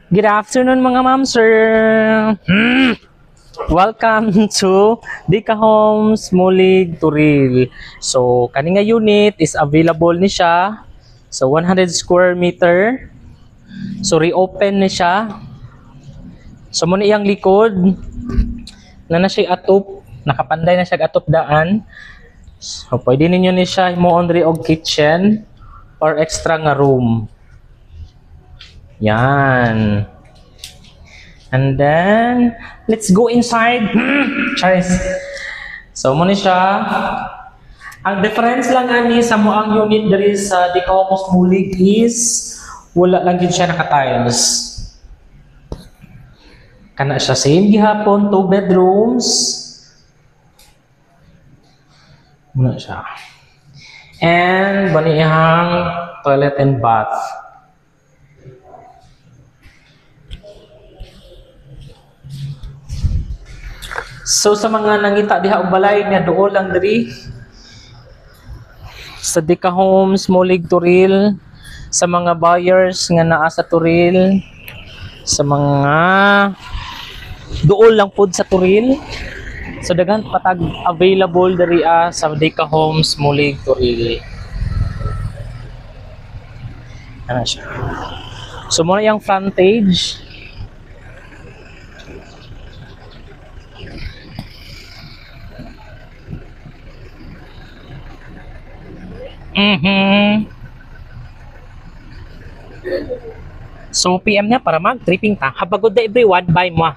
Good afternoon mga ma'am, sir. Welcome to Dika Homes Mulig Turil. So, kani nga unit is available ni siya. So, 100 square meter. So, reopen ni siya. So, muna iyang likod. Na siya atop. Nakapanday na siya atop daan. So, pwede ninyo ni siya mo on og kitchen or extra nga room. Yan. And then, let's go inside. Charis. So, muna siya. Ang difference lang ani sa moang unit diri sa Dika Homes Mulig is wala lang yun siya naka-tiles. Kana siya same gihapon, 2 bedrooms. Muna siya. And baniyang toilet and bath. So sa mga nangita diha og balay nga duol lang diri sa Dika Homes Mulig Turil, sa mga buyers nga naa sa Turil, sa mga duol lang pud sa Turil. So daghan patag available diri sa Dika Homes Mulig Turil. Ano siya? So muna yung frontage. So PM na para mag-tripping ta. Habagod na everyone, bye mo.